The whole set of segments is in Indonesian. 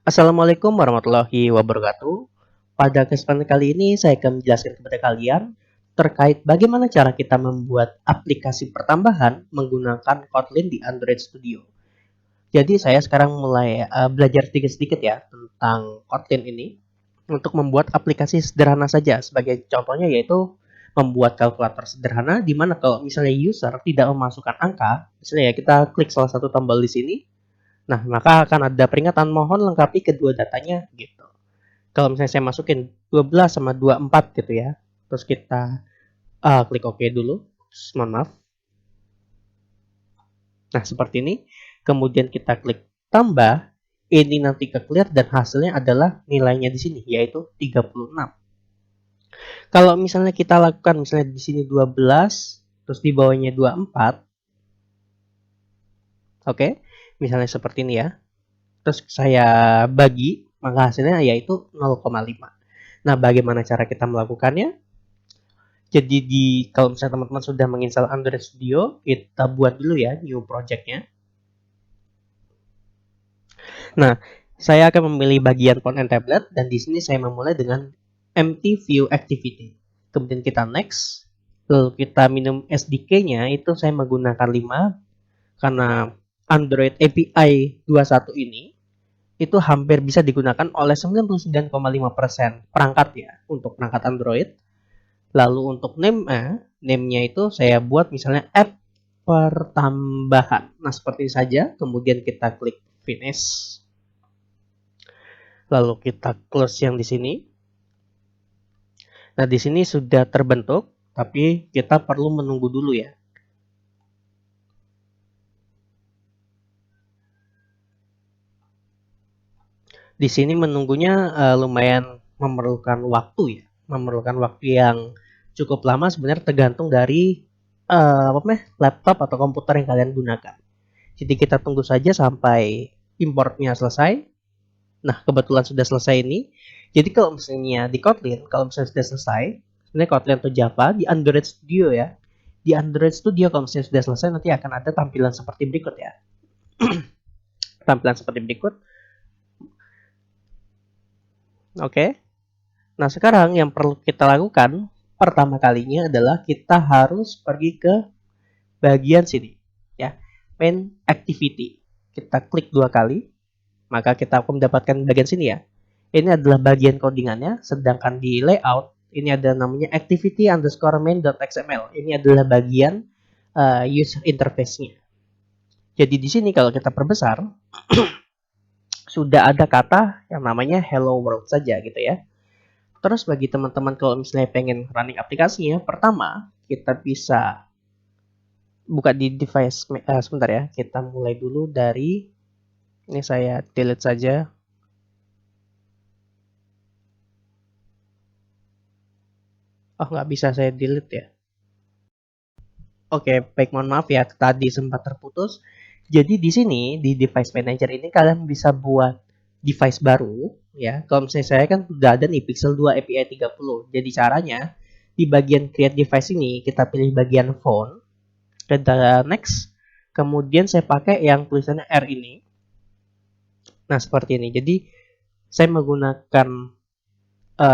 Assalamualaikum warahmatullahi wabarakatuh. Pada kesempatan kali ini saya akan menjelaskan kepada kalian terkait bagaimana cara kita membuat aplikasi pertambahan menggunakan Kotlin di Android Studio. Jadi saya sekarang mulai belajar sedikit-sedikit ya tentang Kotlin ini untuk membuat aplikasi sederhana saja. Sebagai contohnya yaitu membuat kalkulator sederhana di mana kalau misalnya user tidak memasukkan angka, misalnya ya kita klik salah satu tombol di sini. Nah, maka akan ada peringatan mohon lengkapi kedua datanya gitu. Kalau misalnya saya masukin 12 sama 24 gitu ya. Terus kita klik OK dulu. Mohon maaf. Nah, seperti ini. Kemudian kita klik tambah. Ini nanti ke clear dan hasilnya adalah nilainya di sini yaitu 36. Kalau misalnya kita lakukan misalnya di sini 12 terus di bawahnya 24. Oke. Misalnya seperti ini ya. Terus saya bagi, maka hasilnya yaitu 0,5. Nah, bagaimana cara kita melakukannya? Jadi kalau misalnya teman-teman sudah menginstal Android Studio, kita buat dulu ya new project-nya. Nah, saya akan memilih bagian font and tablet dan di sini saya memulai dengan empty view activity. Kemudian kita next, lalu kita minum SDK-nya itu saya menggunakan 5 karena Android API 21 ini itu hampir bisa digunakan oleh 99,5% perangkat ya untuk perangkat Android. Lalu untuk name-nya itu saya buat misalnya app pertambahan. Nah, seperti ini saja. Kemudian kita klik finish. Lalu kita close yang di sini. Nah, di sini sudah terbentuk, tapi kita perlu menunggu dulu ya. Di sini menunggunya lumayan memerlukan waktu ya. Memerlukan waktu yang cukup lama sebenarnya tergantung dari laptop atau komputer yang kalian gunakan. Jadi kita tunggu saja sampai importnya selesai. Nah, kebetulan sudah selesai ini. Jadi kalau misalnya di Kotlin, kalau misalnya sudah selesai, sebenarnya Kotlin atau Java di Android Studio ya. Di Android Studio kalau misalnya sudah selesai nanti akan ada tampilan seperti berikut ya. Tampilan seperti berikut. Oke. Nah, sekarang yang perlu kita lakukan pertama kalinya adalah kita harus pergi ke bagian sini ya. Main activity. Kita klik 2 kali, maka kita akan mendapatkan bagian sini ya. Ini adalah bagian codingannya, sedangkan di layout ini ada namanya activity underscore main.xml. Ini adalah bagian user interface-nya. Jadi di sini kalau kita perbesar sudah ada kata yang namanya hello world saja gitu ya. Terus bagi teman-teman kalau misalnya pengen running aplikasinya, pertama kita bisa buka di device sebentar ya. Kita mulai dulu dari ini saya delete saja. Oh, nggak bisa saya delete ya. Oke, baik, mohon maaf ya, tadi sempat terputus. Jadi di sini, di device manager ini kalian bisa buat device baru, ya. Kalau misalnya saya kan sudah ada nih Pixel 2 API 30. Jadi caranya, di bagian create device ini, kita pilih bagian phone, kita next, kemudian saya pakai yang tulisannya R ini. Nah, seperti ini. Jadi, saya menggunakan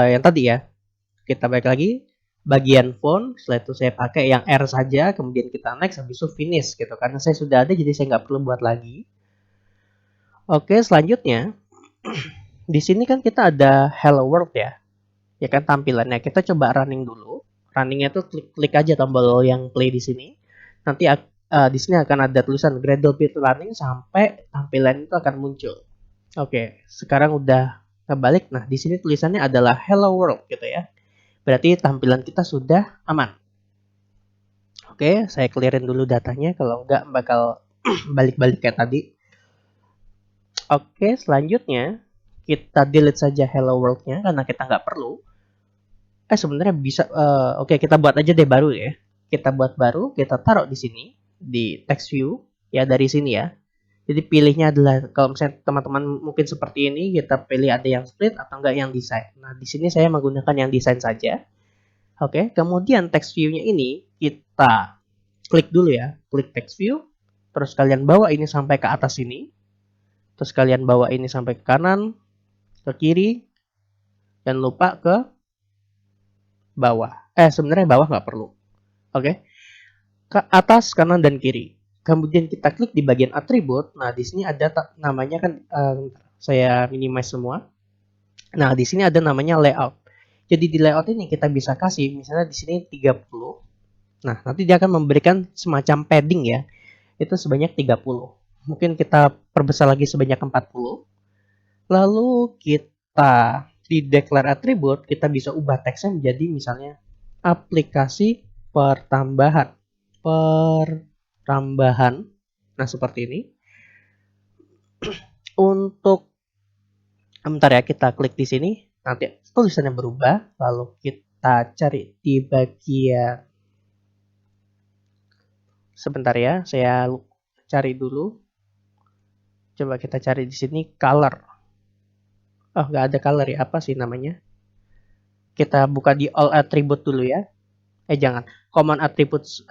yang tadi ya, kita balik lagi, bagian font, setelah itu saya pakai yang R saja, kemudian kita next, habis itu finish gitu. Karena saya sudah ada, jadi saya nggak perlu buat lagi. Oke, selanjutnya, di sini kan kita ada Hello World ya. Ya kan tampilannya. Kita coba running dulu. Runningnya tuh klik aja tombol yang play di sini. Nanti di sini akan ada tulisan Gradle Bit Running sampai tampilan itu akan muncul. Oke, sekarang udah kebalik. Nah, di sini tulisannya adalah Hello World gitu ya. Berarti tampilan kita sudah aman. Oke, saya clearin dulu datanya, kalau enggak bakal balik-balik kayak tadi. Oke, selanjutnya kita delete saja hello world-nya karena kita nggak perlu. Sebenarnya bisa, oke kita buat aja deh baru ya. Kita buat baru, kita taruh di sini, di text view, ya dari sini ya. Jadi pilihnya adalah, kalau misalnya teman-teman mungkin seperti ini, kita pilih ada yang split atau enggak yang design. Nah, di sini saya menggunakan yang design saja. Oke, kemudian text view-nya ini kita klik dulu ya, klik text view, terus kalian bawa ini sampai ke atas sini, Terus kalian bawa ini sampai ke kanan, ke kiri, dan lupa ke bawah. Sebenarnya bawah nggak perlu. Oke, ke atas, kanan, dan kiri. Kemudian kita klik di bagian atribut. Nah, di sini ada namanya kan, saya minimize semua. Nah, di sini ada namanya layout. Jadi di layout ini kita bisa kasih, misalnya di sini 30. Nah, nanti dia akan memberikan semacam padding ya. Itu sebanyak 30. Mungkin kita perbesar lagi sebanyak 40. Lalu kita di declare atribut, kita bisa ubah teksnya menjadi misalnya aplikasi pertambahan. Nah, seperti ini. Untuk bentar ya, kita klik di sini, nanti tulisannya berubah, lalu kita cari di bagian, sebentar ya, saya cari dulu. Coba kita cari di sini color. Oh, nggak ada color ya, apa sih namanya? Kita buka di all attribute dulu ya. Jangan, common attributes,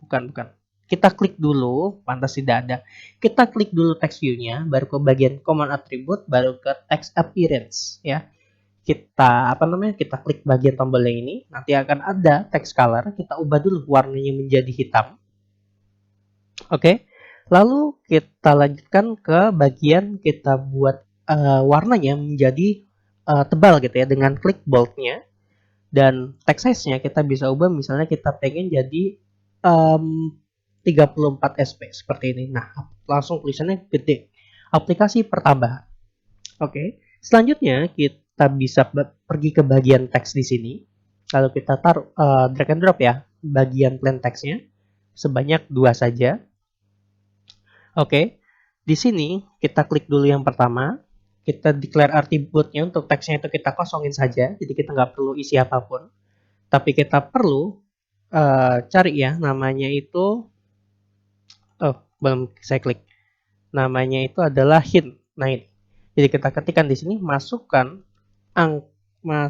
bukan. Kita klik dulu, pantas tidak ada. Kita klik dulu text view-nya, baru ke bagian common attribute, baru ke text appearance ya. Kita kita klik bagian tombol yang ini, nanti akan ada text color, kita ubah dulu warnanya menjadi hitam. Oke. Lalu kita lanjutkan ke bagian kita buat warnanya menjadi tebal gitu ya, dengan klik bold-nya. Dan text size-nya kita bisa ubah, misalnya kita pengen jadi 34 SP seperti ini. Nah, langsung tulisannya gede. Aplikasi pertambahan. Oke. Selanjutnya kita bisa pergi ke bagian teks di sini. Lalu kita taruh drag and drop ya bagian plain text-nya sebanyak 2 saja. Oke. Di sini kita klik dulu yang pertama. Kita declare attribute-nya, untuk teksnya itu kita kosongin saja. Jadi kita nggak perlu isi apapun. Tapi kita perlu cari ya, namanya itu, belum saya klik. Namanya itu adalah hint. Nah, ini. Jadi kita ketikkan di sini, masukkan angka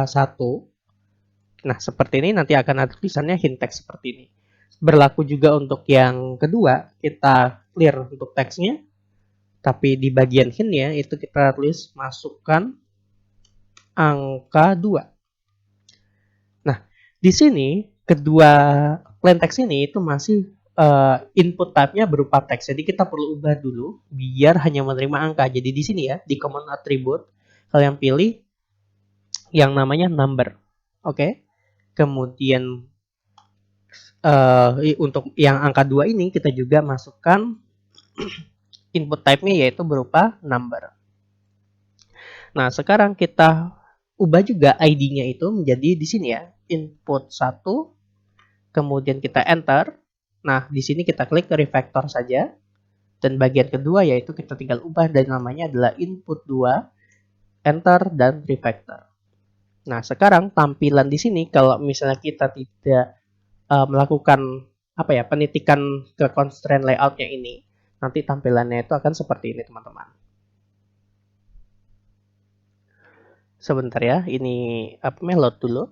1. Nah, seperti ini, nanti akan ada tulisannya hint text seperti ini. Berlaku juga untuk yang kedua, kita clear untuk teksnya. Tapi di bagian hint ya, itu kita tulis masukkan angka 2. Nah, di sini kedua plain text ini itu masih input type-nya berupa teks. Jadi kita perlu ubah dulu biar hanya menerima angka. Jadi di sini ya, di common attribute kalian pilih yang namanya number. Oke. Kemudian untuk yang angka 2 ini kita juga masukkan input type-nya yaitu berupa number. Nah, sekarang kita ubah juga ID-nya itu menjadi di sini ya, input 1, kemudian kita enter. Nah, di sini kita klik refactor saja. Dan bagian kedua yaitu kita tinggal ubah dan namanya adalah input 2, enter, dan refactor. Nah, sekarang tampilan di sini kalau misalnya kita tidak melakukan penitikan ke constraint layout-nya ini, nanti tampilannya itu akan seperti ini, teman-teman. Sebentar ya, ini load dulu.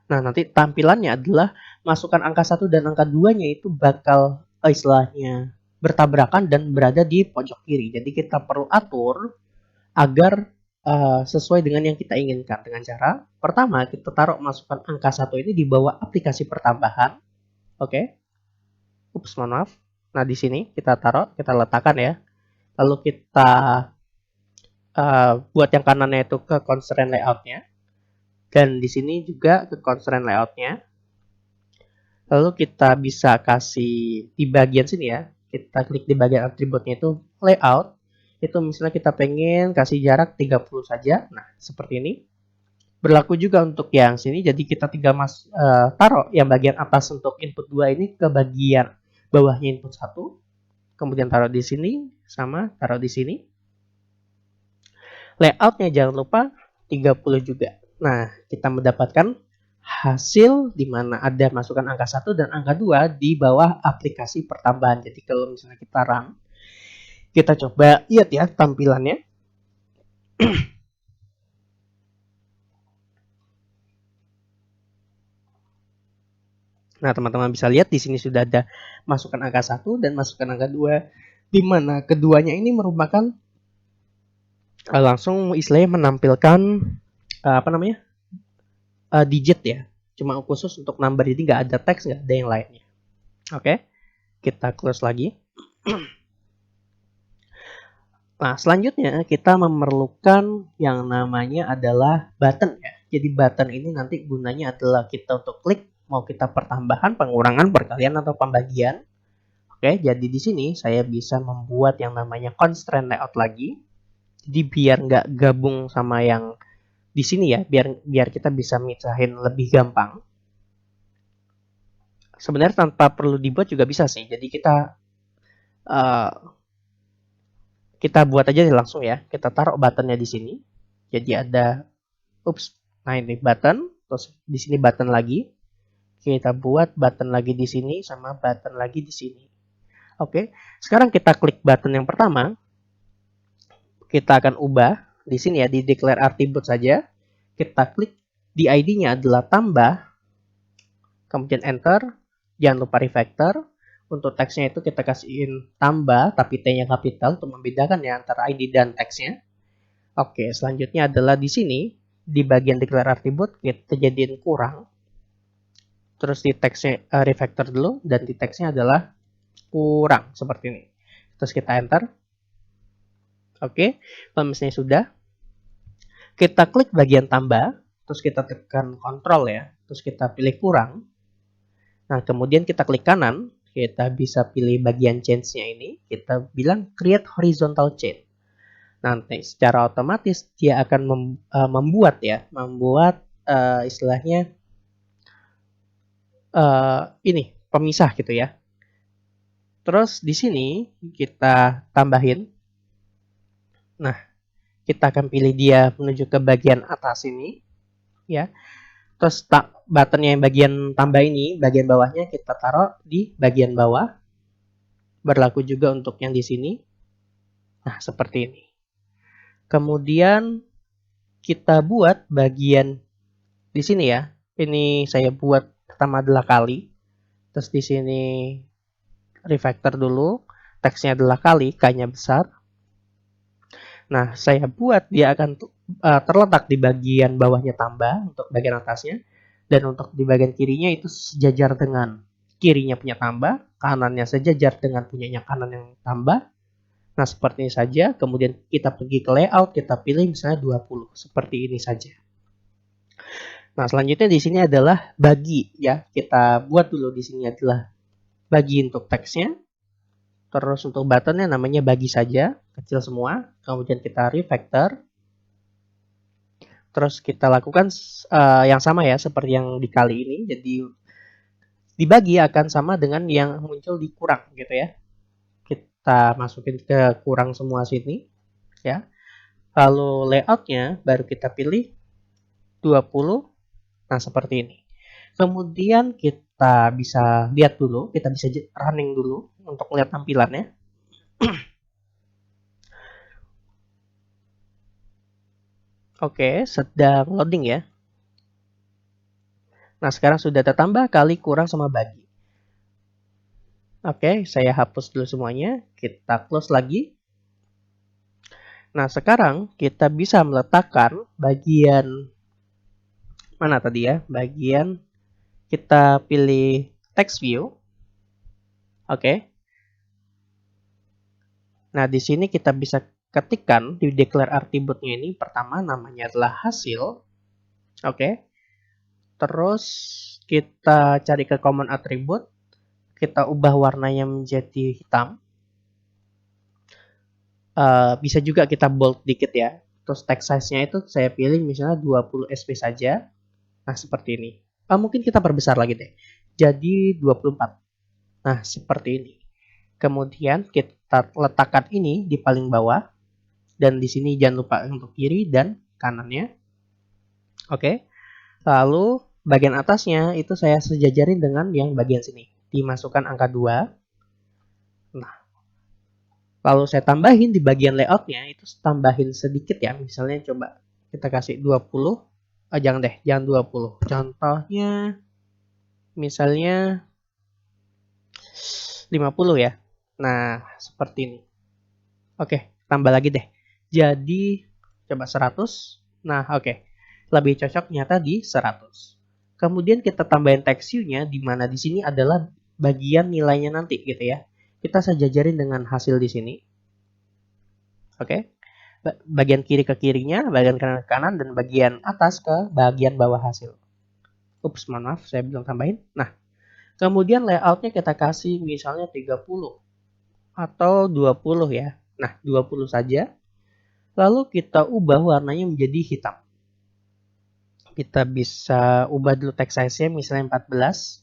Nah, nanti tampilannya adalah masukkan angka 1 dan angka 2-nya itu bakal istilahnya bertabrakan dan berada di pojok kiri. Jadi kita perlu atur agar sesuai dengan yang kita inginkan. Dengan cara pertama kita taruh masukkan angka 1 ini di bawah aplikasi pertambahan. Oke. Ups, mohon maaf. Nah, di sini kita taruh, kita letakkan ya. Lalu kita buat yang kanannya itu ke constraint layout-nya. Dan di sini juga ke constraint layout-nya. Lalu kita bisa kasih di bagian sini ya. Kita klik di bagian atributnya itu layout. Itu misalnya kita pengen kasih jarak 30 saja. Nah, seperti ini. Berlaku juga untuk yang sini. Jadi kita tinggal taruh yang bagian atas untuk input 2 ini ke bagian bawahnya input 1. Kemudian taruh di sini. Sama taruh di sini. Layoutnya jangan lupa 30 juga. Nah, kita mendapatkan hasil di mana ada masukan angka 1 dan angka 2 di bawah aplikasi pertambahan. Jadi kalau misalnya kita run, kita coba lihat ya tampilannya. Nah, teman-teman bisa lihat di sini sudah ada masukan angka 1 dan masukan angka 2, di mana keduanya ini merupakan langsung istilahnya menampilkan digit ya. Cuma khusus untuk number, jadi nggak ada teks, nggak ada yang lainnya. Oke, kita close lagi. Nah, selanjutnya kita memerlukan yang namanya adalah button ya. Jadi button ini nanti gunanya adalah kita untuk klik, mau kita pertambahan, pengurangan, perkalian, atau pembagian. Oke, jadi di sini saya bisa membuat yang namanya constraint layout lagi. Jadi biar nggak gabung sama yang di sini ya, biar kita bisa misahin lebih gampang. Sebenarnya tanpa perlu dibuat juga bisa sih. Jadi kita buat aja langsung ya. Kita taruh buttonnya di sini. Jadi ada nah ini button, terus di sini button lagi. Kita buat button lagi di sini sama button lagi di sini. Oke. Sekarang kita klik button yang pertama. Kita akan ubah di sini ya, di declare attribute saja. Kita klik, di ID-nya adalah tambah, kemudian enter. Jangan lupa refactor. Untuk teksnya itu kita kasihin tambah, tapi T-nya kapital untuk membedakan ya antara ID dan teksnya. Oke, selanjutnya adalah di sini, di bagian declare attribute, kita jadiin kurang. Terus di teksnya refactor dulu, dan di teksnya adalah kurang, seperti ini. Terus kita enter. Oke, kalau misalnya sudah, kita klik bagian tambah, terus kita tekan kontrol ya, terus kita pilih kurang. Nah, kemudian kita klik kanan, kita bisa pilih bagian change-nya ini, kita bilang create horizontal chain. Nanti secara otomatis dia akan membuat istilahnya ini pemisah gitu ya. Terus di sini kita tambahin. Nah, kita akan pilih dia menuju ke bagian atas ini ya. Terus buttonnya yang bagian tambah ini, bagian bawahnya kita taruh di bagian bawah. Berlaku juga untuk yang di sini. Nah, seperti ini. Kemudian kita buat bagian di sini ya. Ini saya buat pertama adalah kali. Terus di sini refactor dulu. Teksnya adalah kali, K-nya besar. Nah, saya buat dia akan terletak di bagian bawahnya tambah untuk bagian atasnya. Dan untuk di bagian kirinya itu sejajar dengan kirinya punya tambah, kanannya sejajar dengan punyanya kanan yang tambah. Nah, seperti ini saja. Kemudian kita pergi ke layout, kita pilih misalnya 20. Seperti ini saja. Nah, selanjutnya di sini adalah bagi ya. Kita buat dulu di sini adalah bagi untuk teksnya. Terus untuk buttonnya namanya bagi saja, kecil semua. Kemudian kita refactor. Terus kita lakukan yang sama ya, seperti yang di kali ini. Jadi dibagi akan sama dengan yang muncul di kurang gitu ya. Kita masukin ke kurang semua sini ya. Lalu layoutnya baru kita pilih 20. Nah, seperti ini. Kemudian kita bisa lihat dulu, kita bisa running dulu untuk lihat tampilannya. Oke, sedang loading ya. Nah, sekarang sudah tertambah kali kurang sama bagi. Oke, saya hapus dulu semuanya. Kita close lagi. Nah, sekarang kita bisa meletakkan bagian mana tadi ya? Bagian kita pilih text view. Oke. Nah, di sini kita bisa ketikkan di declare attribute-nya ini pertama namanya adalah hasil. Oke. Terus kita cari ke common attribute, kita ubah warnanya menjadi hitam. Bisa juga kita bold dikit ya. Terus text size-nya itu saya pilih misalnya 20 SP saja. Nah, seperti ini. Mungkin kita perbesar lagi deh. Jadi 24. Nah, seperti ini. Kemudian kita letakkan ini di paling bawah. Dan di sini jangan lupa untuk kiri dan kanannya. Oke. Lalu bagian atasnya itu saya sejajarin dengan yang bagian sini. Dimasukkan angka 2. Nah, lalu saya tambahin di bagian layoutnya itu tambahin sedikit ya. Misalnya coba kita kasih 20. Jangan deh, jangan 20. Contohnya misalnya 50 ya. Nah, seperti ini. Oke, tambah lagi deh. Jadi, coba 100. Nah, oke. Lebih cocok nyata di 100. Kemudian kita tambahin text view-nya, di mana di sini adalah bagian nilainya nanti gitu ya. Kita sejajarin dengan hasil di sini. Oke. Bagian kiri ke kirinya, bagian kanan ke kanan, dan bagian atas ke bagian bawah hasil. Ups, mohon maaf, saya belum tambahin. Nah, kemudian layoutnya kita kasih misalnya 30 atau 20 ya. Nah, 20 saja. Lalu kita ubah warnanya menjadi hitam. Kita bisa ubah dulu text size-nya misalnya 14.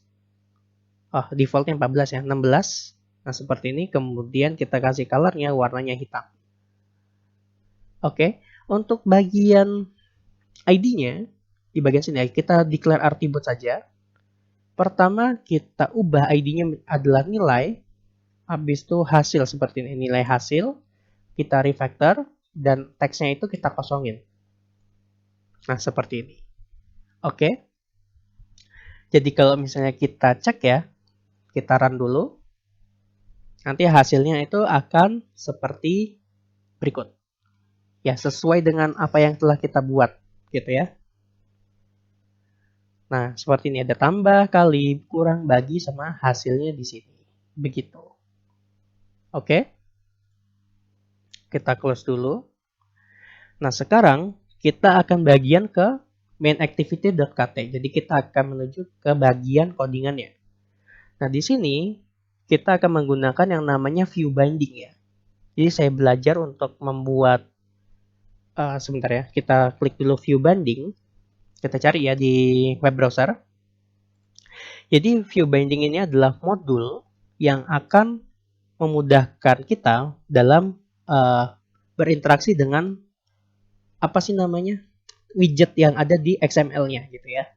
Oh, defaultnya 14 ya, 16. Nah, seperti ini. Kemudian kita kasih color-nya warnanya hitam. Oke, untuk bagian ID-nya, di bagian sini kita declare attribute saja. Pertama, kita ubah ID-nya adalah nilai. Habis itu hasil seperti ini, nilai hasil. Kita refactor, dan teksnya itu kita kosongin. Nah, seperti ini. Oke. Jadi kalau misalnya kita cek ya, kita run dulu. Nanti hasilnya itu akan seperti berikut. Ya, sesuai dengan apa yang telah kita buat, gitu ya. Nah, seperti ini ada tambah, kali, kurang, bagi, sama hasilnya di sini. Begitu. Oke. Kita close dulu. Nah, sekarang kita akan bagian ke main activity.kt. Jadi kita akan menuju ke bagian codingannya. Nah, di sini kita akan menggunakan yang namanya view binding ya. Jadi saya belajar untuk membuat sebentar ya. Kita klik dulu view binding. Kita cari ya di web browser. Jadi view binding ini adalah modul yang akan memudahkan kita dalam berinteraksi dengan apa sih namanya widget yang ada di XML-nya gitu ya.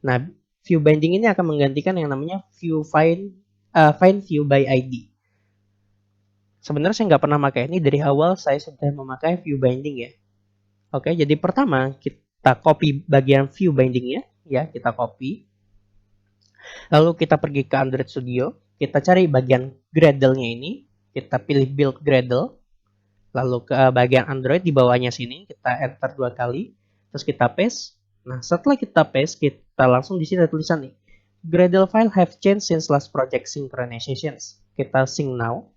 Nah, view binding ini akan menggantikan yang namanya find view by ID. Sebenarnya saya nggak pernah pakai ini, dari awal saya sudah memakai view binding ya. Oke, jadi pertama kita copy bagian view bindingnya ya, kita copy. Lalu kita pergi ke Android Studio, kita cari bagian Gradle-nya ini, kita pilih build Gradle. Lalu ke bagian Android di bawahnya sini kita enter 2 kali, terus kita paste. Nah, setelah kita paste, kita langsung di sini ada tulisan nih, Gradle file have changed since last project synchronizations. Kita sync now.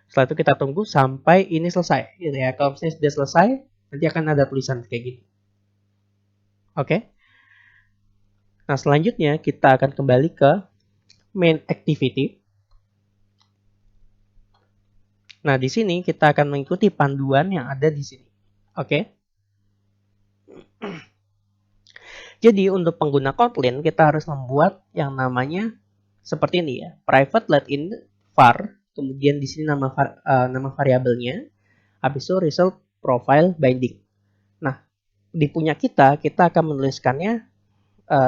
Setelah itu kita tunggu sampai ini selesai. Gitu ya. Kalau misalnya sudah selesai, nanti akan ada tulisan kayak gini. Oke. Nah, selanjutnya kita akan kembali ke main activity. Nah, di sini kita akan mengikuti panduan yang ada di sini. Oke. Jadi untuk pengguna Kotlin kita harus membuat yang namanya seperti ini ya, private let in var, kemudian di sini nama variabelnya, habis itu result profile binding. Nah, di punya kita akan menuliskannya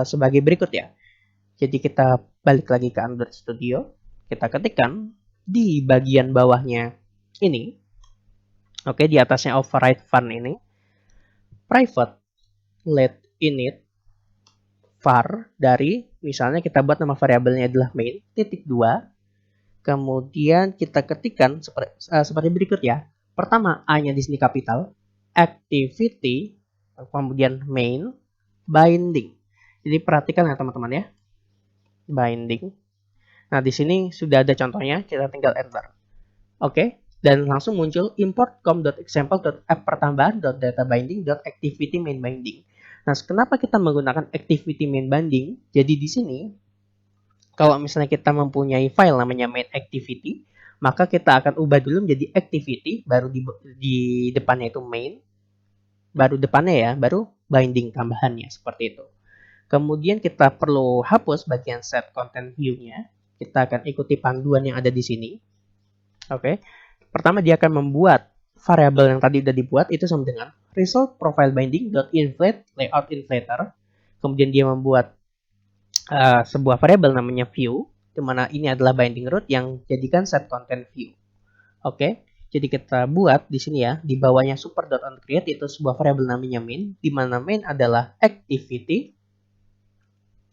sebagai berikut ya. Jadi kita balik lagi ke Android Studio, kita ketikkan di bagian bawahnya ini, oke, di atasnya override fun ini, private let init var dari, misalnya kita buat nama variabelnya adalah main, titik 2, kemudian kita ketikkan seperti berikut ya. Pertama, A-nya di sini kapital, activity, kemudian main, binding. Jadi perhatikan ya teman-teman ya, binding. Nah, di sini sudah ada contohnya, kita tinggal enter. Oke, dan langsung muncul import com.example.app pertambahan.databinding.activity main binding. Nah, kenapa kita menggunakan activity main binding? Jadi di sini, kalau misalnya kita mempunyai file namanya main activity, maka kita akan ubah dulu menjadi activity, baru di depannya itu main, baru depannya ya, baru binding tambahannya, seperti itu. Kemudian kita perlu hapus bagian set content view-nya. Kita akan ikuti panduan yang ada di sini. Oke. Pertama dia akan membuat variabel yang tadi sudah dibuat itu sama dengan result profile binding.inflate layout inflator. Kemudian dia membuat sebuah variabel namanya view, di mana ini adalah binding root yang jadikan set content view. Oke. Jadi kita buat di sini ya, di bawahnya super.onCreate itu sebuah variabel namanya main, di mana main adalah activity.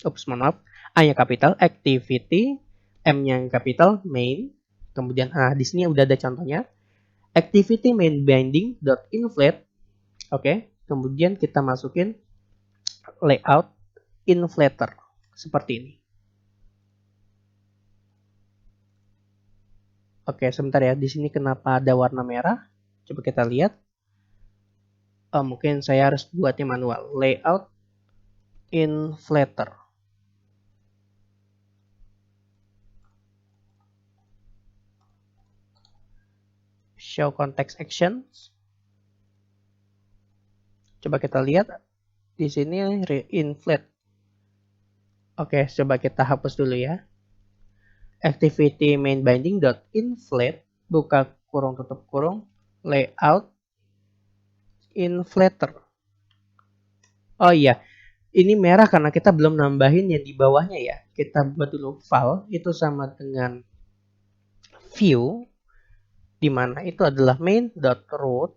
Maaf. A-nya capital activity, M-nya capital main. Kemudian di sini udah ada contohnya. Activity main binding dot inflate. Oke, kemudian kita masukin layout inflator seperti ini. Oke, sebentar ya. Di sini kenapa ada warna merah? Coba kita lihat. Mungkin saya harus buatnya manual. Layout inflator. Show context actions. Coba kita lihat di sini inflate. Oke, coba kita hapus dulu ya. Activity main binding dot inflate, buka kurung tutup kurung, layout inflator. Oh iya, ini merah karena kita belum nambahin yang di bawahnya ya. Kita buat dulu file itu sama dengan view, di mana itu adalah main.root,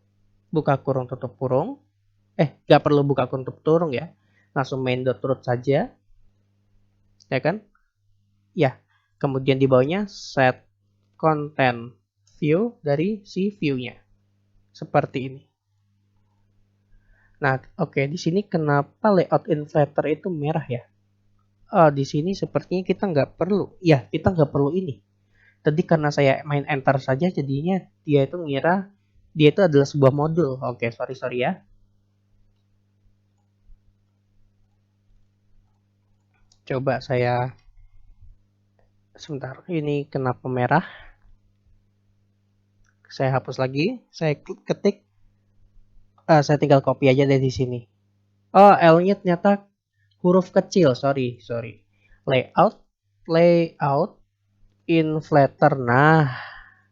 buka kurung tutup kurung. Nggak perlu buka kurung tutup kurung ya, langsung main.root saja, ya kan? Ya, kemudian di bawahnya set content view dari si view-nya, seperti ini. Nah, oke, di sini kenapa layout inflator itu merah ya? Di sini sepertinya kita nggak perlu. Ya, kita nggak perlu ini. Tadi karena saya main enter saja, jadinya dia itu ngira dia itu adalah sebuah modul. Oke, sorry ya. Coba saya sebentar. Ini kenapa merah? Saya hapus lagi. Saya ketik. Saya tinggal copy aja dari sini. Oh, L-nya ternyata huruf kecil. Sorry. Layout inflator. Nah,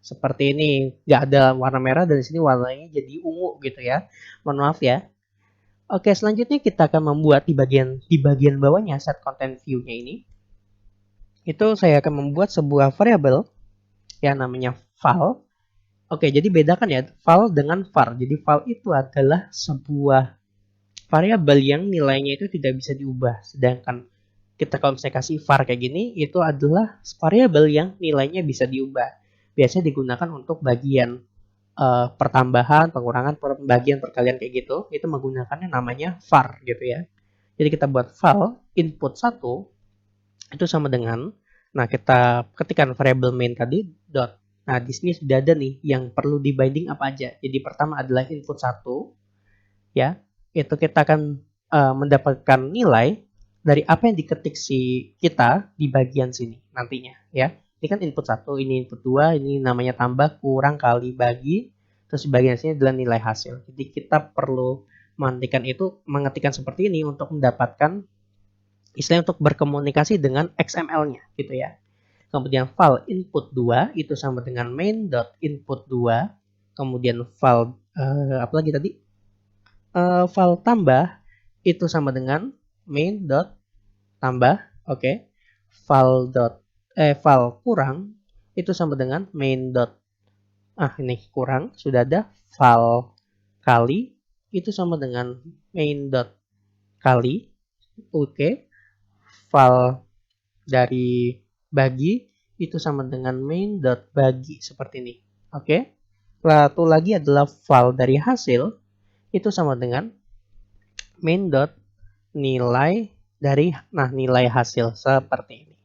seperti ini. Nggak ada warna merah, dan di sini warnanya jadi ungu gitu ya. Mohon maaf ya. Oke, selanjutnya kita akan membuat di bagian bawahnya set content view-nya ini. Itu saya akan membuat sebuah variabel yang namanya val. Oke, jadi bedakan ya val dengan var. Jadi val itu adalah sebuah variabel yang nilainya itu tidak bisa diubah. Sedangkan kita kalau misalnya kasih var kayak gini, itu adalah variabel yang nilainya bisa diubah. Biasanya digunakan untuk bagian pertambahan, pengurangan, pembagian, perkalian kayak gitu. Itu menggunakannya namanya var gitu ya. Jadi kita buat val input 1 itu sama dengan, nah kita ketikkan variabel main tadi dot. Nah, di sini sudah ada nih yang perlu di binding apa aja. Jadi pertama adalah input 1 ya. Itu kita akan mendapatkan nilai dari apa yang diketik si kita di bagian sini nantinya ya. Ini kan input 1, ini input 2, ini namanya tambah, kurang, kali, bagi. Terus di bagian sini adalah nilai hasil. Jadi kita perlu mengetikkan seperti ini untuk mendapatkan istilahnya untuk berkomunikasi dengan XML-nya gitu ya. Kemudian file input 2 itu sama dengan main.input 2. Kemudian file apa lagi tadi? File tambah itu sama dengan main.tambah. Oke. File kurang itu sama dengan main. Ini kurang, sudah ada. File kali itu sama dengan main.kali. Oke. File dari bagi itu sama dengan main.bagi seperti ini. Oke. Satu lagi adalah file dari hasil itu sama dengan main.nilai dari nilai hasil seperti ini.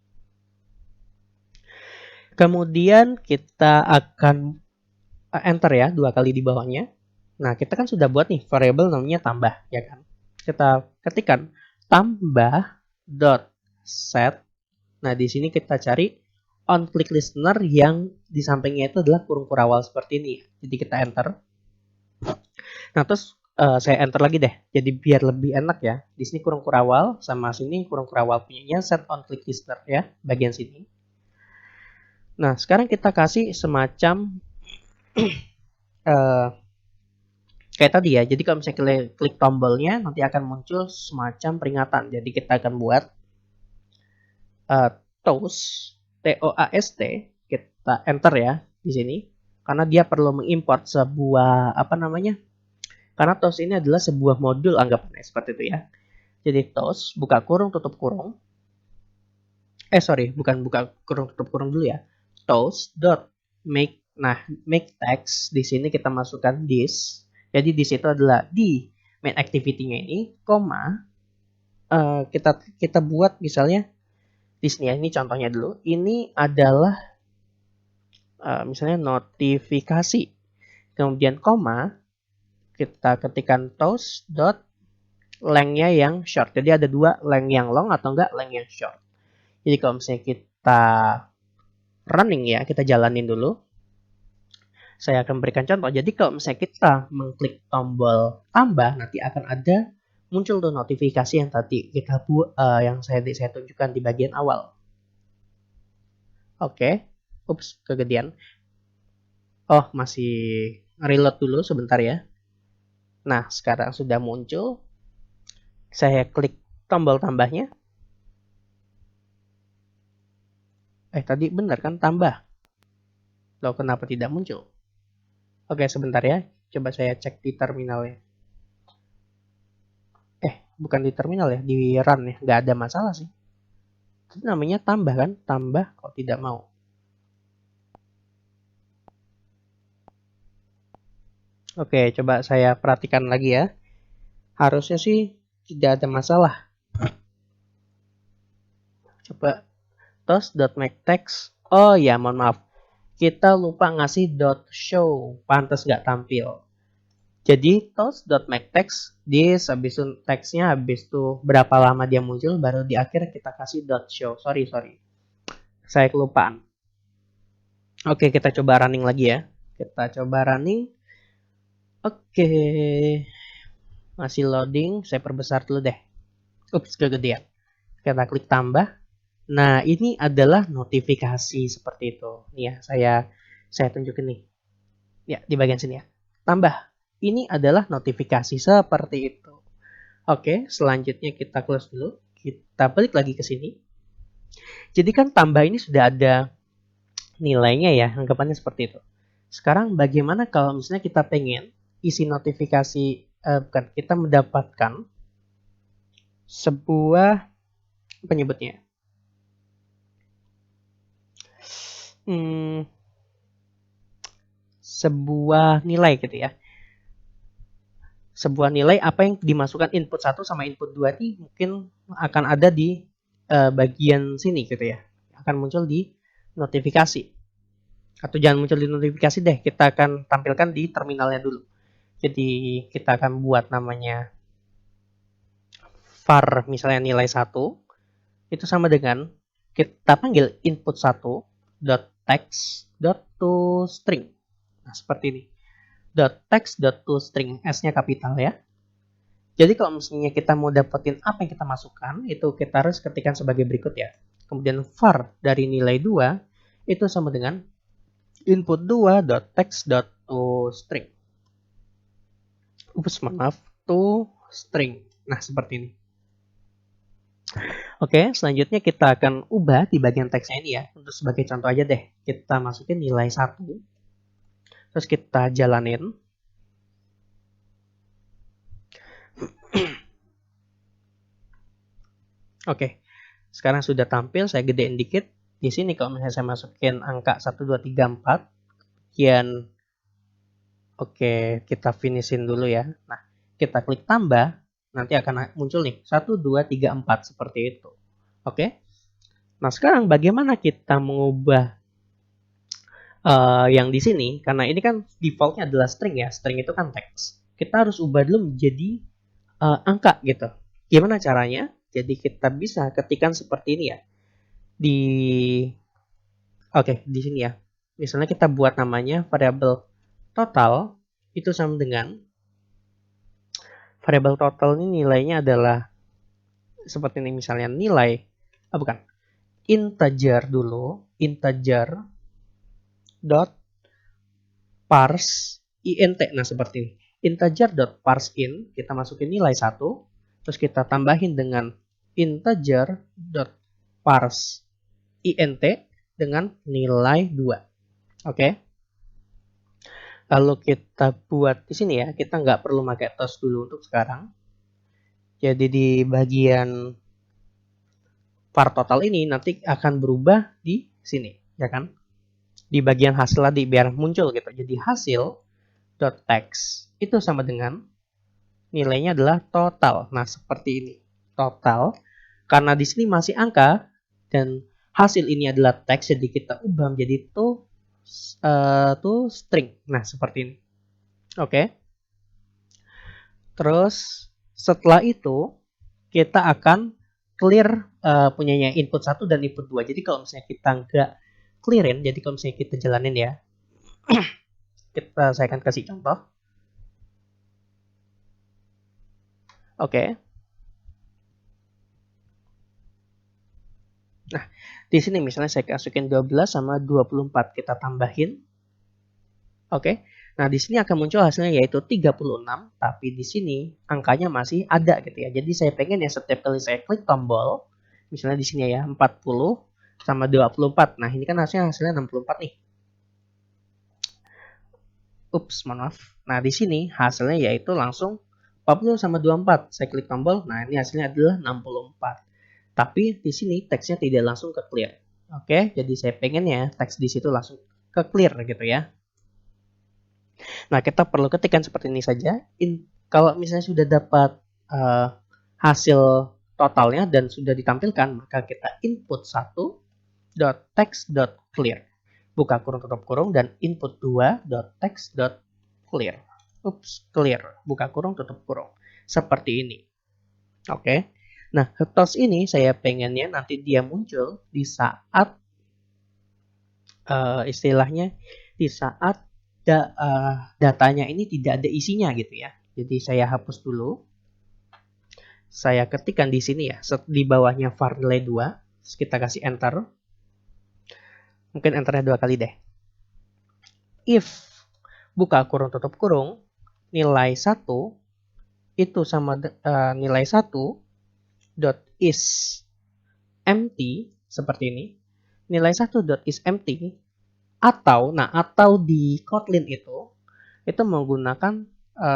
Kemudian kita akan enter ya 2 kali di bawahnya. Nah, kita kan sudah buat nih variabel namanya tambah ya kan. Kita ketikkan tambah dot set. Nah, di sini kita cari on click listener yang di sampingnya itu adalah kurung kurawal seperti ini. Jadi kita enter. Nah, terus saya enter lagi deh. Jadi biar lebih enak ya. Di sini kurung kurawal sama sini kurung kurawal punyanya set on click listener ya, bagian sini. Nah, sekarang kita kasih semacam kayak tadi ya. Jadi kalau misalnya klik tombolnya nanti akan muncul semacam peringatan. Jadi kita akan buat toast, TOAST, kita enter ya di sini. Karena dia perlu mengimport sebuah karena toast ini adalah sebuah modul anggapannya seperti itu ya. Jadi toast buka kurung tutup kurung. sorry, bukan buka kurung tutup kurung dulu ya. Toast dot make. Nah, make text di sini kita masukkan this. Jadi di situ adalah di main activity-nya ini, koma kita buat misalnya di sini ya. Ini contohnya dulu. Ini adalah misalnya notifikasi. Kemudian koma kita ketikkan toast dot length-nya yang short. Jadi ada dua, length yang long atau enggak length yang short. Jadi kalau misalnya kita running ya, kita jalanin dulu. Saya akan berikan contoh. Jadi kalau misalnya kita mengklik tombol tambah, nanti akan ada muncul tuh notifikasi yang tadi kita buat, yang saya tunjukkan di bagian awal. Oke, ups, kegedean. Oh, masih reload dulu sebentar ya. Nah, sekarang sudah muncul. Saya klik tombol tambahnya. Tadi benar kan tambah? Loh, kenapa tidak muncul? Oke, sebentar ya. Coba saya cek di terminalnya. Bukan di terminal ya, di run ya. Nggak ada masalah sih. Itu namanya tambah kan? Tambah kok tidak mau. Oke, coba saya perhatikan lagi ya. Harusnya sih tidak ada masalah. Coba toast.makeText. Oh ya, mohon maaf. Kita lupa ngasih .show. Pantas nggak tampil. Jadi toast.makeText, this habis itu teksnya habis itu berapa lama dia muncul, baru di akhir kita kasih .show. Sorry. Saya kelupaan. Oke, kita coba running lagi ya. Kita coba running. Oke. Masih loading, saya perbesar dulu deh. Ups, kegedean. Kita klik tambah. Nah, ini adalah notifikasi seperti itu. Nih ya, saya tunjukin nih. Ya, di bagian sini ya. Tambah. Ini adalah notifikasi seperti itu. Oke, selanjutnya kita close dulu. Kita balik lagi ke sini. Jadi kan tambah ini sudah ada nilainya ya, anggapannya seperti itu. Sekarang bagaimana kalau misalnya kita pengen isi notifikasi, bukan, kita mendapatkan sebuah penyebutnya. Sebuah nilai gitu ya. Sebuah nilai apa yang dimasukkan input 1 sama input 2 ini mungkin akan ada di bagian sini gitu ya. Akan muncul di notifikasi. Atau jangan muncul di notifikasi deh, kita akan tampilkan di terminalnya dulu. Jadi kita akan buat namanya var misalnya nilai 1. Itu sama dengan kita panggil input 1 .text .toString. Nah, seperti ini. .text .toString, S-nya kapital ya. Jadi kalau misalnya kita mau dapetin apa yang kita masukkan, itu kita harus ketikkan sebagai berikut ya. Kemudian var dari nilai 2 itu sama dengan input 2.text.toString. Maaf, toString. Nah, seperti ini. Oke, selanjutnya kita akan ubah di bagian teksnya ini ya. Untuk sebagai contoh aja deh, kita masukin nilai 1. Terus kita jalanin. Oke, sekarang sudah tampil, saya gedein dikit. Di sini kalau misalnya saya masukin angka 1, 2, 3, 4. Kemudian, oke, kita finishin dulu ya. Nah, kita klik tambah, nanti akan muncul nih, 1, 2, 3, 4, seperti itu. Oke, nah sekarang bagaimana kita mengubah yang di sini, karena ini kan defaultnya adalah string ya, string itu kan teks. Kita harus ubah dulu menjadi angka gitu. Gimana caranya? Jadi kita bisa ketikkan seperti ini ya. Di sini ya. Misalnya kita buat namanya variabel total, itu sama dengan variabel total ini nilainya adalah seperti ini, misalnya nilai, integer dulu, integer dot parse int. Nah, seperti ini. Integer dot parse in, kita masukin nilai 1, terus kita tambahin dengan integer dot parse int dengan nilai 2. Oke. Lalu kita buat di sini ya, kita nggak perlu pakai toast dulu untuk sekarang. Jadi di bagian var total ini nanti akan berubah di sini, ya kan? Di bagian hasil tadi biar muncul gitu. Jadi hasil dot text itu sama dengan nilainya adalah total. Nah, seperti ini. Total. Karena di sini masih angka dan hasil ini adalah teks, jadi kita ubah menjadi to string. Nah, seperti ini. Oke. Terus setelah itu kita akan clear punyanya input 1 dan input 2. Jadi kalau misalnya kita nggak clearin, jadi kalau misalnya kita jalanin ya, saya akan kasih contoh. Oke. Nah, di sini misalnya saya masukin 12 sama 24, kita tambahin. Oke. Nah, di sini akan muncul hasilnya yaitu 36, tapi di sini angkanya masih ada gitu ya. Jadi saya pengen ya setiap kali saya klik tombol, misalnya di sini ya 40 sama 24. Nah, ini kan hasilnya 64 nih. Ups, mohon maaf. Nah, di sini hasilnya yaitu langsung 40 sama 24. Saya klik tombol, nah ini hasilnya adalah 64. Tapi di sini teksnya tidak langsung ke clear. Oke, jadi saya pengen ya teks di situ langsung ke clear gitu ya. Nah, kita perlu ketikkan seperti ini saja. Kalau misalnya sudah dapat hasil totalnya dan sudah ditampilkan, maka kita input 1.text.clear. Buka kurung tutup kurung dan input 2.text.clear. Ups, clear. Buka kurung tutup kurung. Seperti ini. Oke. Nah, toast ini saya pengennya nanti dia muncul di saat istilahnya di saat datanya ini tidak ada isinya gitu ya. Jadi saya hapus dulu. Saya ketikkan di sini ya, di bawahnya var nilai 2. Kita kasih enter. Mungkin enternya 2 kali deh. If buka kurung tutup kurung nilai 1 itu sama nilai 1 dot is empty seperti ini. Nilai 1 dot is empty atau di Kotlin itu menggunakan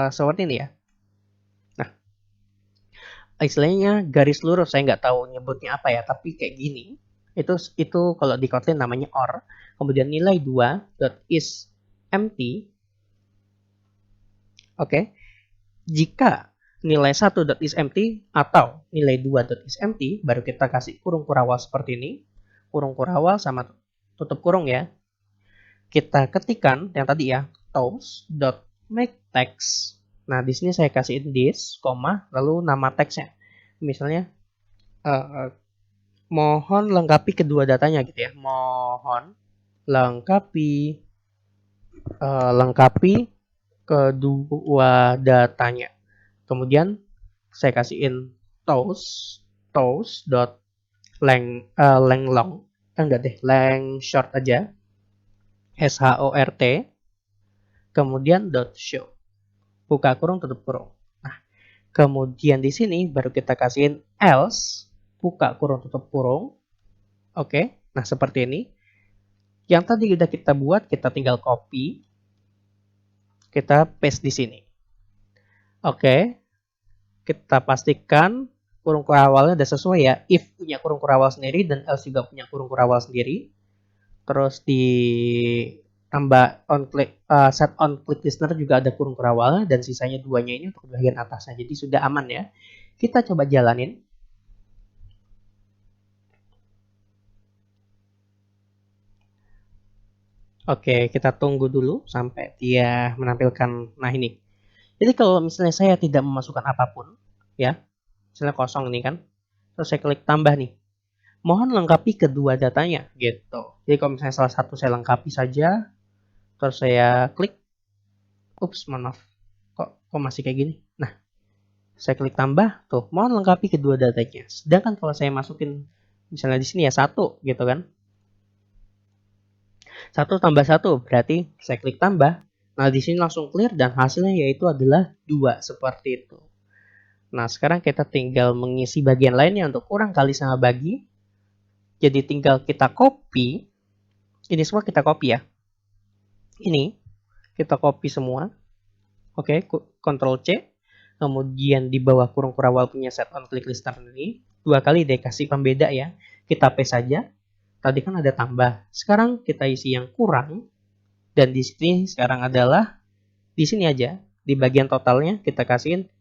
seperti ini ya. Nah, istilahnya garis lurus, saya nggak tahu nyebutnya apa ya, tapi kayak gini. Itu kalau di Kotlin namanya or. Kemudian nilai 2 dot is empty. Oke. Jika nilai 1 dot is empty atau nilai 2 dot is empty, baru kita kasih kurung kurawal seperti ini. Kurung kurawal sama tutup kurung ya. Kita ketikkan yang tadi ya, toast.makeText. Nah, di sini saya kasihin this, lalu nama teksnya. Misalnya mohon lengkapi kedua datanya gitu ya. Mohon lengkapi kedua datanya. Kemudian saya kasihin toast.length enggak deh, length short aja. short. Kemudian .show. Buka kurung tutup kurung. Nah, kemudian di sini baru kita kasihin else, buka kurung tutup kurung. Oke. Nah, seperti ini. Yang tadi udah kita buat, kita tinggal copy. Kita paste di sini. Oke. Kita pastikan kurung kurawalnya udah sesuai ya. If punya kurung kurawal sendiri dan else juga punya kurung kurawal sendiri. Terus di tambah set on click listener juga ada kurung kurawal dan sisanya duanya ini untuk bagian atasnya. Jadi sudah aman ya. Kita coba jalanin. Oke, kita tunggu dulu sampai dia menampilkan. Nah, ini. Jadi kalau misalnya saya tidak memasukkan apapun, ya, misalnya kosong ini kan, terus saya klik tambah nih. Mohon lengkapi kedua datanya, gitu. Jadi kalau misalnya salah satu saya lengkapi saja, terus saya klik, ups, mohon maaf, kok masih kayak gini. Nah, saya klik tambah, tuh, mohon lengkapi kedua datanya. Sedangkan kalau saya masukin, misalnya di sini ya 1, gitu kan. 1 tambah 1 berarti saya klik tambah. Nah, di sini langsung clear dan hasilnya yaitu adalah 2 seperti itu. Nah, sekarang kita tinggal mengisi bagian lainnya untuk kurang kali sama bagi. Jadi tinggal kita copy. Ini semua kita copy ya. Ini kita copy semua. Oke, Ctrl C. Kemudian di bawah kurung kurawal punya set on click listener ini, dua kali deh kasih pembeda ya. Kita paste saja. Tadi kan ada tambah. Sekarang kita isi yang kurang. Dan di sini sekarang adalah di sini aja. Di bagian totalnya kita kasihin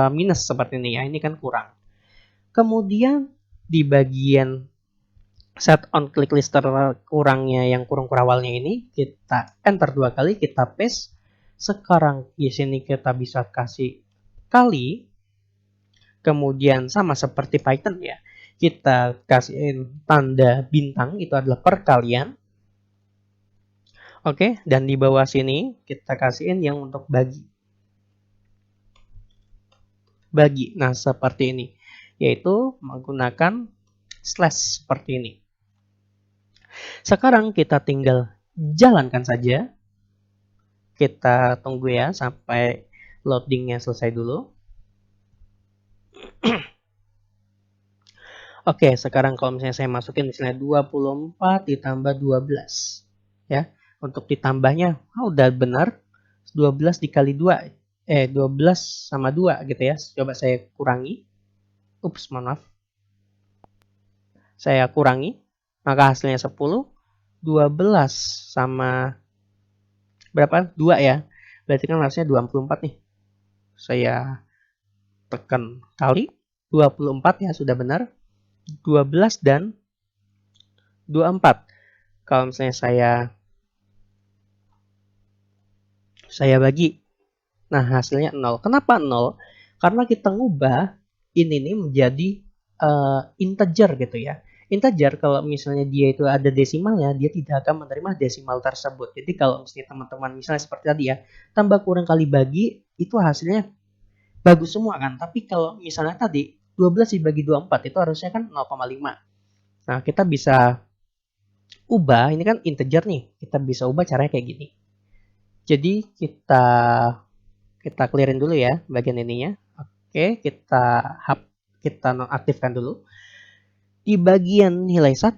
minus seperti ini ya. Ini kan kurang. Kemudian di bagian set on click lister kurangnya yang kurung kurawalnya ini kita enter dua kali, kita paste. Sekarang di sini kita bisa kasih kali, kemudian sama seperti Python ya, kita kasihin tanda bintang, itu adalah perkalian. Oke, dan di bawah sini kita kasihin yang untuk bagi. Nah seperti ini, yaitu menggunakan slash seperti ini. Sekarang kita tinggal jalankan saja. Kita tunggu ya sampai loadingnya selesai dulu. Oke, sekarang kalau misalnya saya masukin misalnya 24 ditambah 12 ya. Untuk ditambahnya udah benar 12 dikali 2 12 sama 2 gitu ya. Coba saya kurangi. Ups, mohon maaf. Saya kurangi, maka hasilnya 10. 12 sama berapa? 2 ya. Berarti kan harusnya 24 nih. Saya tekan kali 24 ya, sudah benar. 12 dan 24. Kalau misalnya saya bagi, nah hasilnya 0. Kenapa 0? Karena kita ngubah ini nih menjadi integer gitu ya. Integer kalau misalnya dia itu ada desimalnya, dia tidak akan menerima desimal tersebut. Jadi kalau misalnya teman-teman misalnya seperti tadi ya, tambah kurang kali bagi, itu hasilnya bagus semua kan. Tapi kalau misalnya tadi 12 dibagi 24 itu harusnya kan 0,5. Nah, kita bisa ubah, ini kan integer nih, kita bisa ubah caranya kayak gini. Jadi kita clearin dulu ya bagian ininya. Oke, kita nonaktifkan dulu. Di bagian nilai 1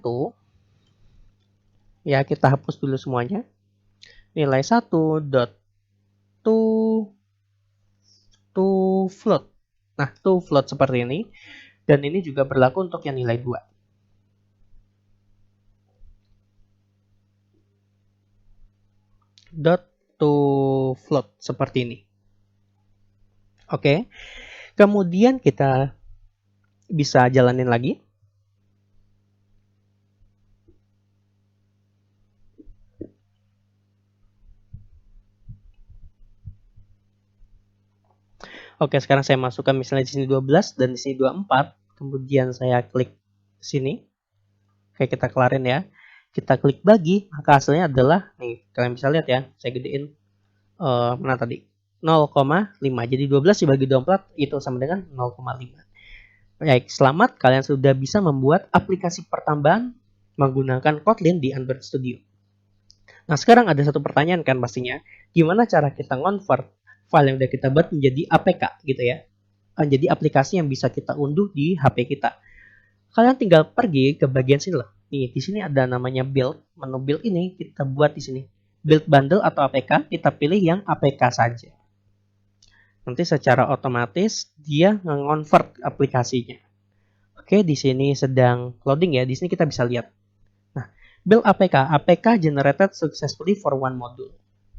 ya, kita hapus dulu semuanya. Nilai 1 dot to float. Nah, to float seperti ini. Dan ini juga berlaku untuk yang nilai 2. Dot to float seperti ini. Oke. Kemudian kita bisa jalanin lagi. Oke, sekarang saya masukkan misalnya di sini 12 dan di sini 24. Kemudian saya klik sini. Oke, kita kelarin ya. Kita klik bagi, maka hasilnya adalah nih, kalian bisa lihat ya. Saya gedein mana tadi? 0,5. Jadi 12 dibagi 24 itu sama dengan 0,5. Baik, selamat, kalian sudah bisa membuat aplikasi pertambahan menggunakan Kotlin di Android Studio. Nah, sekarang ada satu pertanyaan kan pastinya, gimana cara kita convert file yang udah kita buat menjadi APK gitu ya. Jadi aplikasi yang bisa kita unduh di HP kita. Kalian tinggal pergi ke bagian sini loh. Nih, di sini ada namanya build. Menu build ini kita buat di sini. Build bundle atau APK, kita pilih yang APK saja. Nanti secara otomatis dia nge-convert aplikasinya. Oke, di sini sedang loading ya. Di sini kita bisa lihat. Nah, build APK generated successfully for one module.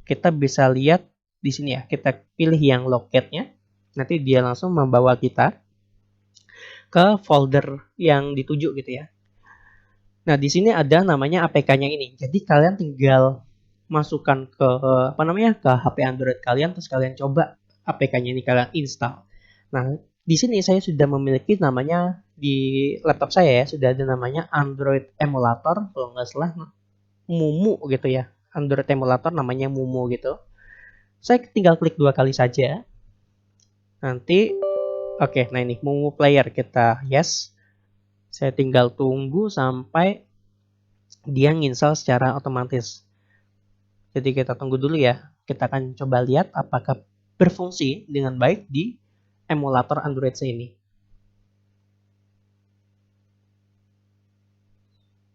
Kita bisa lihat di sini ya. Kita pilih yang locate-nya. Nanti dia langsung membawa kita ke folder yang dituju gitu ya. Nah, di sini ada namanya APK-nya ini. Jadi kalian tinggal masukkan ke ke HP Android kalian, terus kalian coba APK-nya ini kalian install. Nah, di sini saya sudah memiliki namanya di laptop saya ya, sudah ada namanya Android Emulator, kalau nggak salah Mumu gitu ya. Android Emulator namanya Mumu gitu. Saya tinggal klik 2 kali saja. Nanti oke, nah ini Mumu Player, kita yes. Saya tinggal tunggu sampai dia nginstal secara otomatis. Jadi kita tunggu dulu ya. Kita akan coba lihat apakah berfungsi dengan baik di emulator Android ini.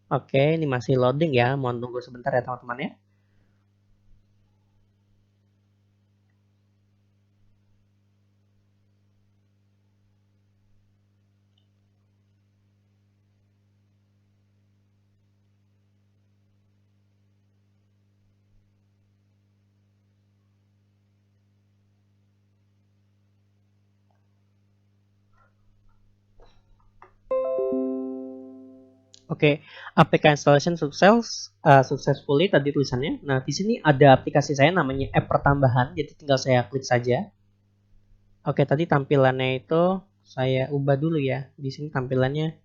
Oke, ini masih loading ya. Mohon tunggu sebentar ya teman-teman ya. Oke, APK installation successfully tadi tulisannya. Nah, di sini ada aplikasi saya namanya app pertambahan, jadi tinggal saya klik saja. Oke, tadi tampilannya itu saya ubah dulu ya. Di sini tampilannya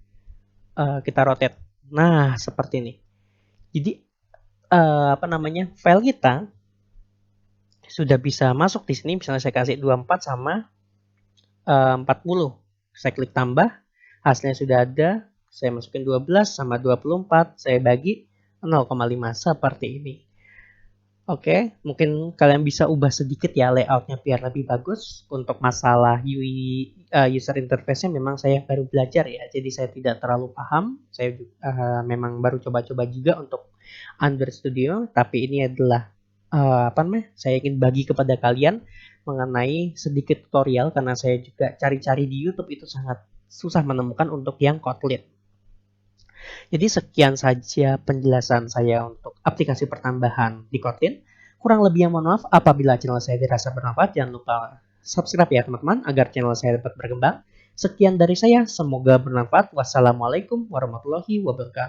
kita rotate. Nah, seperti ini. Jadi file kita sudah bisa masuk di sini. Misalnya saya kasih 24 sama 40. Saya klik tambah, hasilnya sudah ada. Saya masukin 12 sama 24, saya bagi 0,5 seperti ini. Oke, mungkin kalian bisa ubah sedikit ya layoutnya biar lebih bagus. Untuk masalah UI user interface-nya memang saya baru belajar ya, jadi saya tidak terlalu paham. Saya memang baru coba-coba juga untuk Android Studio, tapi ini adalah saya ingin bagi kepada kalian mengenai sedikit tutorial karena saya juga cari-cari di YouTube itu sangat susah menemukan untuk yang Kotlin. Jadi sekian saja penjelasan saya untuk aplikasi pertambahan di Kotlin. Kurang lebih mohon maaf apabila channel saya dirasa bermanfaat. Jangan lupa subscribe ya teman-teman agar channel saya dapat berkembang. Sekian dari saya, semoga bermanfaat. Wassalamualaikum warahmatullahi wabarakatuh.